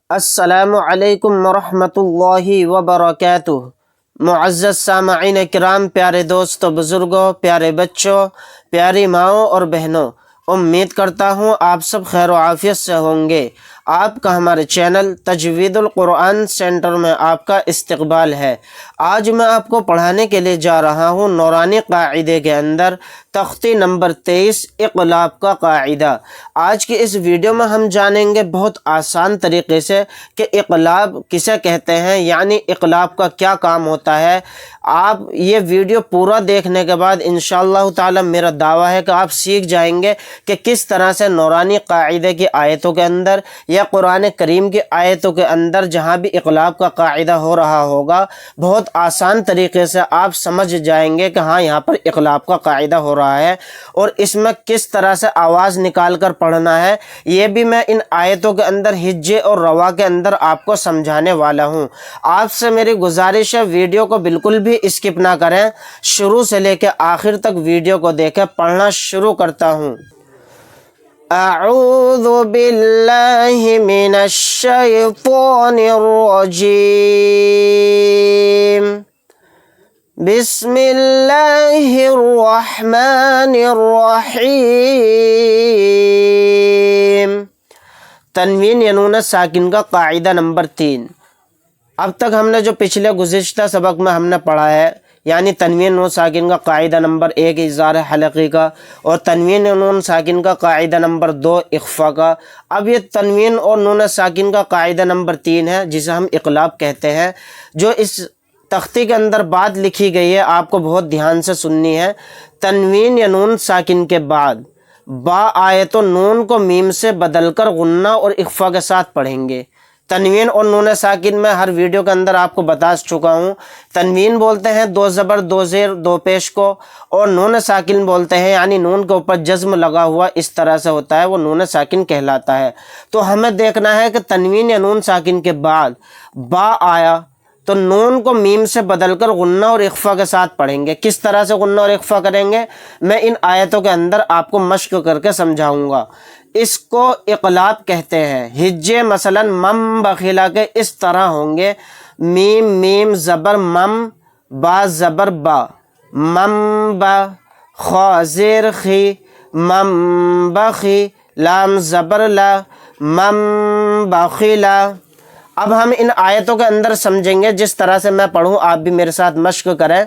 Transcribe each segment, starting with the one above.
السلام علیکم ورحمۃ اللہ وبرکاتہ۔ معزز سامعین کرام، پیارے دوستوں، بزرگوں، پیارے بچوں، پیاری ماؤں اور بہنوں، امید کرتا ہوں آپ سب خیر و عافیت سے ہوں گے۔ آپ کا ہمارے چینل تجوید القرآن سینٹر میں آپ کا استقبال ہے۔ آج میں آپ کو پڑھانے کے لیے جا رہا ہوں نورانی قاعدے کے اندر تختی نمبر 23 اقلاب کا قاعدہ۔ آج کی اس ویڈیو میں ہم جانیں گے بہت آسان طریقے سے کہ اقلاب کسے کہتے ہیں، یعنی اقلاب کا کیا کام ہوتا ہے۔ آپ یہ ویڈیو پورا دیکھنے کے بعد انشاءاللہ تعالی میرا دعویٰ ہے کہ آپ سیکھ جائیں گے کہ کس طرح سے نورانی قاعدے کی آیتوں کے اندر یا قرآن کریم کی آیتوں کے اندر جہاں بھی اقلاب کا قاعدہ ہو رہا ہوگا، بہت آسان طریقے سے آپ سمجھ جائیں گے کہ ہاں یہاں پر اقلاب کا قاعدہ ہو رہا ہے اور اس میں کس طرح سے آواز نکال کر پڑھنا ہے۔ یہ بھی میں ان آیتوں کے اندر ہجے اور روا کے اندر آپ کو سمجھانے والا ہوں۔ آپ سے میری گزارش ہے ویڈیو کو بالکل بھی اسکپ نہ کریں، شروع سے لے کے آخر تک ویڈیو کو دیکھیں۔ پڑھنا شروع کرتا ہوں۔ اعوذ باللہ من الشیطان الرجیم، بسم اللہ الرحمن الرحیم۔ تنوین یا نون ساکن کا قاعدہ نمبر 3۔ اب تک ہم نے جو پچھلے گزشتہ سبق میں ہم نے پڑھا ہے، یعنی تنوین نون ساکن کا قاعدہ نمبر 1 اظہار حلقی کا، اور تنوین نون ساکن کا قاعدہ نمبر 2 اخفا کا۔ اب یہ تنوین اور نون ساکن کا قاعدہ نمبر 3 ہے جسے ہم اقلاب کہتے ہیں۔ جو اس تختی کے اندر بات لکھی گئی ہے آپ کو بہت دھیان سے سننی ہے۔ تنوین یا نون ساکن کے بعد با آئے تو نون کو میم سے بدل کر غنہ اور اخفا کے ساتھ پڑھیں گے۔ تنوین اور نون ساکن میں ہر ویڈیو کے اندر آپ کو بتا چکا ہوں۔ تنوین بولتے ہیں 2 زبر 2 زیر 2 پیش کو، اور نون ساکن بولتے ہیں یعنی نون کے اوپر جزم لگا ہوا اس طرح سے ہوتا ہے، وہ نون ساکن کہلاتا ہے۔ تو ہمیں دیکھنا ہے کہ تنوین یا نون ساکن کے بعد با آیا تو نون کو میم سے بدل کر غنہ اور اخفا کے ساتھ پڑھیں گے۔ کس طرح سے غنہ اور اخفا کریں گے میں ان آیتوں کے اندر آپ کو مشق کر کے سمجھاؤں گا۔ اس کو اقلاب کہتے ہیں۔ ہجے مثلا مم بخیلا کے اس طرح ہوں گے، میم میم زبر مم، با زبر با، مم با، خا زیر خی، مم بخی، لام زبر لا، مم بخیلا۔ اب ہم ان آیتوں کے اندر سمجھیں گے، جس طرح سے میں پڑھوں آپ بھی میرے ساتھ مشق کریں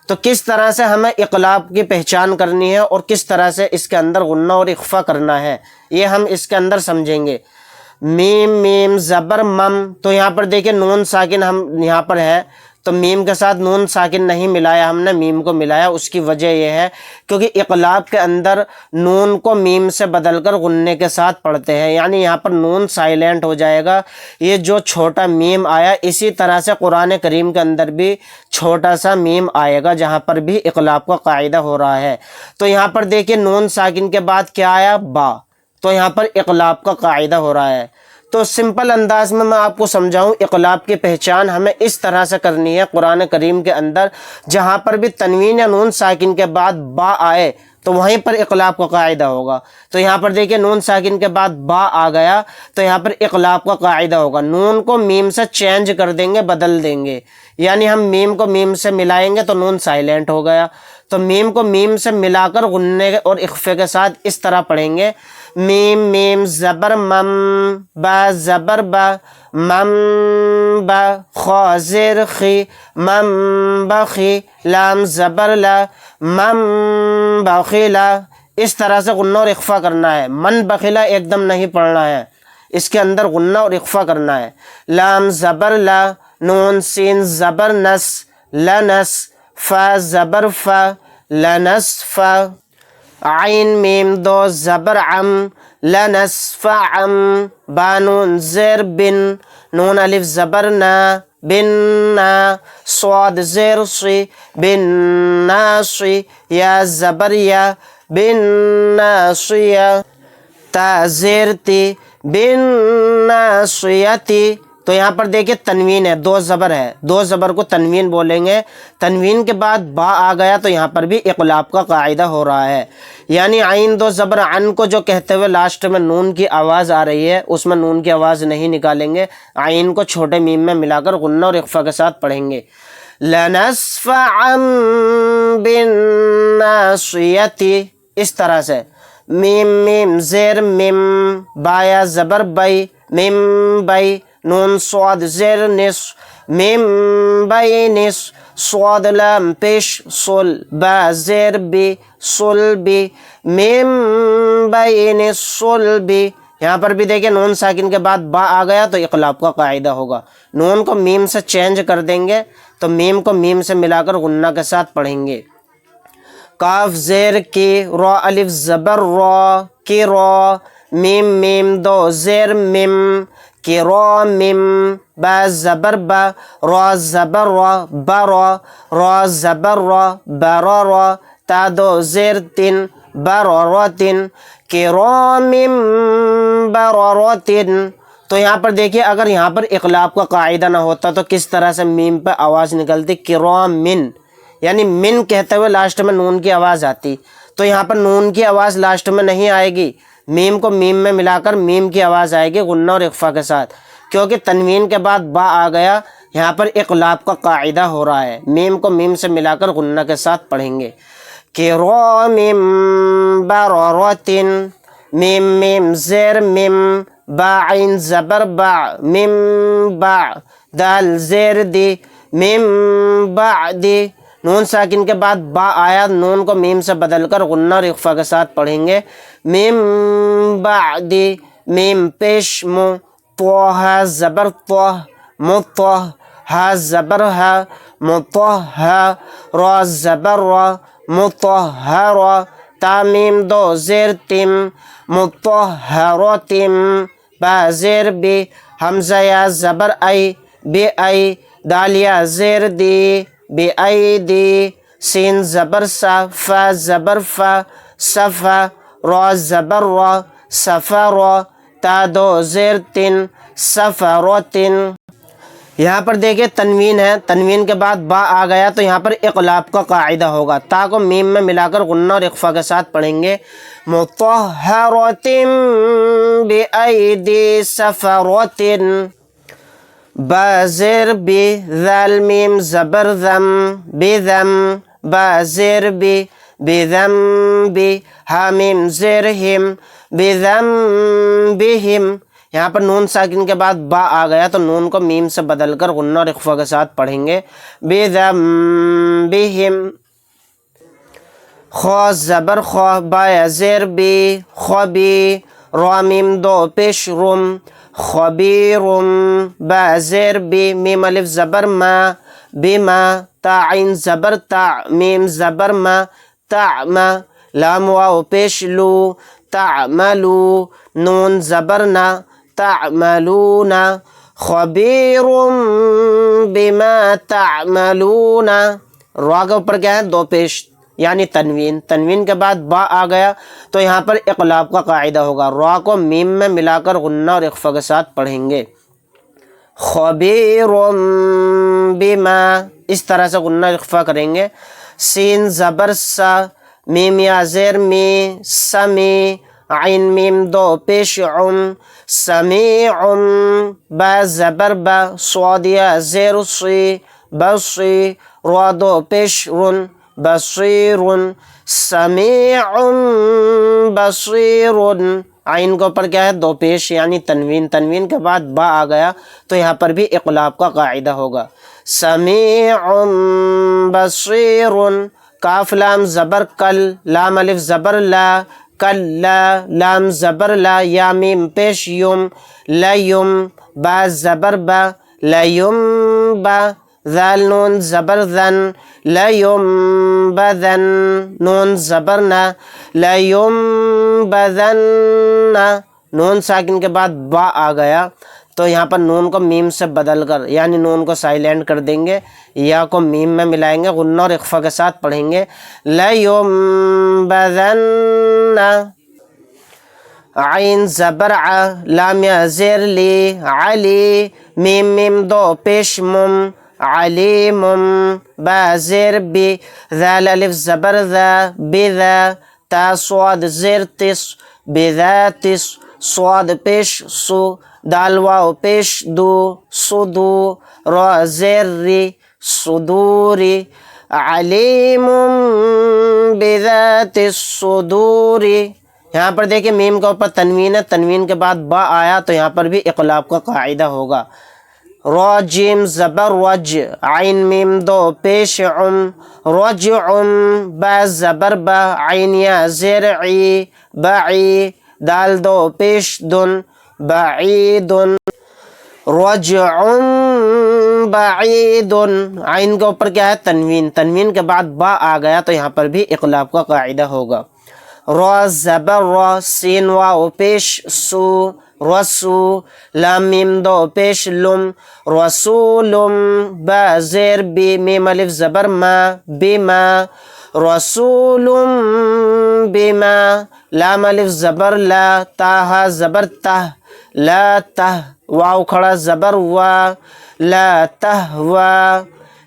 تو کس طرح سے ہمیں اقلاب کی پہچان کرنی ہے اور کس طرح سے اس کے اندر غنہ اور اخفا کرنا ہے، یہ ہم اس کے اندر سمجھیں گے۔ میم میم زبر مم، تو یہاں پر دیکھیں نون ساکن ہم یہاں پر ہے تو میم کے ساتھ نون ساکن نہیں ملایا، ہم نے میم کو ملایا۔ اس کی وجہ یہ ہے کیونکہ اقلاب کے اندر نون کو میم سے بدل کر غنے کے ساتھ پڑھتے ہیں، یعنی یہاں پر نون سائلنٹ ہو جائے گا۔ یہ جو چھوٹا میم آیا اسی طرح سے قرآن کریم کے اندر بھی چھوٹا سا میم آئے گا جہاں پر بھی اقلاب کا قاعدہ ہو رہا ہے۔ تو یہاں پر دیکھیں نون ساکن کے بعد کیا آیا؟ با، تو یہاں پر اقلاب کا قاعدہ ہو رہا ہے۔ تو سمپل انداز میں آپ کو سمجھاؤں، اقلاب کی پہچان ہمیں اس طرح سے کرنی ہے۔ قرآن کریم کے اندر جہاں پر بھی تنوین یا نون ساکن کے بعد با آئے تو وہیں پر اقلاب کا قاعدہ ہوگا۔ تو یہاں پر دیکھیں نون ساکن کے بعد با آ گیا تو یہاں پر اقلاب کا قاعدہ ہوگا۔ نون کو میم سے چینج کر دیں گے، بدل دیں گے، یعنی ہم میم کو میم سے ملائیں گے تو نون سائلنٹ ہو گیا۔ تو میم کو میم سے ملا کر غنے اور اخفے کے ساتھ اس طرح پڑھیں گے، میم میم زبر مم، با زبر با، مم با، خا زیر خی، مم بخی، لام زبر لا، مم بخیلا۔ اس طرح سے غنہ اور اخفا کرنا ہے۔ من بخیلا ایک دم نہیں پڑھنا ہے، اس کے اندر غنہ اور اخفا کرنا ہے۔ لام زبر لا، نون سین زبر نس، لنس، فا زبر فا، لنسفا، عین میم 2 زبر عم، لنسفعم، بانون زیر بن، نون الف زبر نا، بن نا، صاد زیر صی، بن ناصی، یا زبر یا، بن ناصیہ، تا زیر تی، بن ناصیتی۔ تو یہاں پر دیکھیں تنوین ہے، دو زبر ہے، دو زبر کو تنوین بولیں گے، تنوین کے بعد با آ گیا تو یہاں پر بھی اقلاب کا قاعدہ ہو رہا ہے، یعنی عین دو زبر عن کو جو کہتے ہوئے لاسٹ میں نون کی آواز آ رہی ہے اس میں نون کی آواز نہیں نکالیں گے، عین کو چھوٹے میم میں ملا کر غنہ اور اخفا کے ساتھ پڑھیں گے۔ لنسفعا بالناصیۃ، اس طرح سے میم میم زیر میم، بایا زبر بئی، میم بئی، نون صاد زیر نس، میم بئی نس، صاد لام پیش صل، با زیر بی صل بی، میم بئی نس صل بی۔ یہاں پر بھی دیکھیں نون ساکن کے بعد با آ گیا تو اقلاب کا قاعدہ ہوگا، نون کو میم سے چینج کر دیں گے تو میم کو میم سے ملا کر غنہ کے ساتھ پڑھیں گے۔ کاف زیر کی، را الف زبر را، کی را، میم میم دو زیر میم، کی را میم، با زبر با، را زبر را، برا، را زبر را، برا را، تا دو زیر تین، براراتن، کرام براراتن۔ تو یہاں پر دیکھیے اگر یہاں پر اقلاب کا قاعدہ نہ ہوتا تو کس طرح سے میم پہ آواز نکلتی، کرام من، یعنی من کہتے ہوئے لاسٹ میں نون کی آواز آتی، تو یہاں پر نون کی آواز لاسٹ میں نہیں آئے گی، میم کو میم میں ملا کر میم کی آواز آئے گی غنہ اور اخفا کے ساتھ، کیونکہ تنوین کے بعد با آ گیا، یہاں پر اقلاب کا قاعدہ ہو رہا ہے، میم کو میم سے ملا کر غنہ کے ساتھ پڑھیں گے۔ کرام بررۃ، میم میم زیر میم، با عین زبر با، میم با، دال زیر دی، میم بعدی، نون ساکن کے بعد با آیا، نون کو میم سے بدل کر غنہ اور اخفا کے ساتھ پڑھیں گے، میم بعدی، میم پیش مو، طہ زبر طہ، مطہ، ہا زبر ہا، مطہا، را زبر را، مطہرا، تا میم دو زیر تم، مطہراتم، با زیر بی، حمزہ یا زبر ای، بی ای، دال یا زیر دی، بی ای دی، سین زبر سا، فا زبر فا، صفا، را زبر را، صفرا، تا دو زیر تن، صفراتن۔ یہاں پر دیکھیں تنوین ہے، تنوین کے بعد با آ گیا تو یہاں پر اقلاب کا قاعدہ ہوگا، تا کو میم میں ملا کر غنہ اور اخفا کے ساتھ پڑھیں گے، مطہرات بأیدی سفرات، با زیر بی، ذال میم زبر ذم، بذم، با زیر بی، بذم بی، ہا میم زیر ہم، بذم بہم۔ یہاں پر نون ساکن کے بعد با آ گیا تو نون کو میم سے بدل کر غنہ اور اخفا کے ساتھ پڑھیں گے، بذنبہم۔ خا زبر خا، با زیر بی، خبی، را میم دو پیش رم، خبیرم، با زیر بی، میم الف زبر ما، بما، تا عین زبر تا، میم زبر ما، تعما، لام واو پیش لو، تعملو، نون زبر نا، تعملون، خبیر بما تعملون۔ را کے اوپر کیا ہے، دو پیش یعنی تنوین، تنوین کے بعد با آ گیا تو یہاں پر اقلاب کا قاعدہ ہوگا، را کو میم میں ملا کر غنہ اور اخفا کے ساتھ پڑھیں گے، خبیر بما، اس طرح سے غنہ اخفا کریں گے۔ سین زبر سا، میم یا زیر می، سمی، عین میم دو پیش عم، سمیعم، با زبر با، صاد یا زیر سی، بصی، را دو پیش رن، بصیرن، سمیعم بصیرن، عین کے اوپر کیا ہے، دو پیش یعنی تنوین، تنوین کے بعد با آ گیا تو یہاں پر بھی اقلاب کا قاعدہ ہوگا، سمیعم بصیرن۔ کاف لام زبر کل، لام الف زبر لا، کلا، لام زبر لا، یا میم پیش یم، لیم، با زبر با، لیم با، ذال نون زبر ذن، لیم بذن، نون زبر نا، لیم بذن، نون ساکن کے بعد با آ گیا تو یہاں پر نون کو میم سے بدل کر یعنی نون کو سائلنٹ کر دیں گے، یا کو میم میں ملائیں گے، غنہ اور اخفا کے ساتھ پڑھیں گے، لیم بذن۔ عین زبر ع، لام یا زیر لی، علی، میم میم دو پیش مم، علیم، با زیر بی، ذال الف زبر ذا، بذا، تا صاد زیر تس، بذاتس، صاد پیش سو، دال واو پیش دو، صدو، را زیر ری، صدوری، علیم بذات الصدور۔ یہاں پر دیکھیں میم کے اوپر تنوین ہے، تنوین کے بعد با آیا تو یہاں پر بھی اقلاب کا قاعدہ ہوگا۔ را جیم زبر وج، عین میم دو پیش عم، رجعم، با زبر با، عین یا زیر عی، بعی، دال دو پیش دن، بعیدن، رجعن بعید، عین کے اوپر کیا ہے تنوین، تنوین کے بعد با آ گیا تو یہاں پر بھی اقلاب کا قاعدہ ہوگا۔ را زبر را، سین واو پیش سو، رسو، لام میم دو پیش لم، رسولم، با زیر بی، میم الف زبر ما، بما، رسولم بما، لام الف زبر لا، تاہا زبر تہ، لا تہ، واو کھڑا زبر وا، لا تہوا۔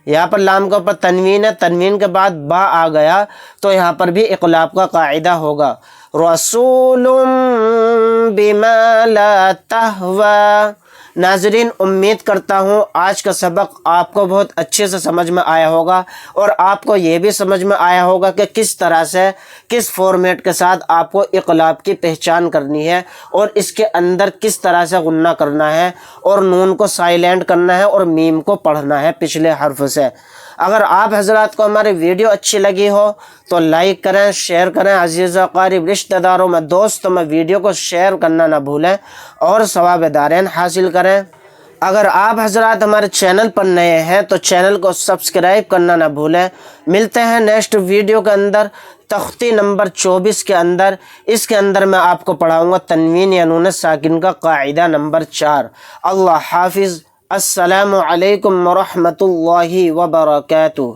یہاں پر لام کے اوپر تنوین ہے، تنوین کے بعد با آ گیا تو یہاں پر بھی اقلاب کا قاعدہ ہوگا۔ رسول بما لا تہوا۔ ناظرین امید کرتا ہوں آج کا سبق آپ کو بہت اچھے سے سمجھ میں آیا ہوگا، اور آپ کو یہ بھی سمجھ میں آیا ہوگا کہ کس طرح سے کس فارمیٹ کے ساتھ آپ کو اقلاب کی پہچان کرنی ہے، اور اس کے اندر کس طرح سے غنہ کرنا ہے، اور نون کو سائلنٹ کرنا ہے، اور میم کو پڑھنا ہے پچھلے حرف سے۔ اگر آپ حضرات کو ہماری ویڈیو اچھی لگی ہو تو لائک کریں، شیئر کریں، عزیز و قریب رشتہ داروں میں، دوستوں میں ویڈیو کو شیئر کرنا نہ بھولیں، اور ثواب دارین حاصل کریں۔ اگر آپ حضرات ہمارے چینل پر نئے ہیں تو چینل کو سبسکرائب کرنا نہ بھولیں۔ ملتے ہیں نیکسٹ ویڈیو کے اندر، تختی نمبر 24 کے اندر۔ اس کے اندر میں آپ کو پڑھاؤں گا تنوین یا نون ساکن کا قاعدہ نمبر 4۔ اللہ حافظ۔ السلام علیکم ورحمۃ اللہ وبرکاتہ۔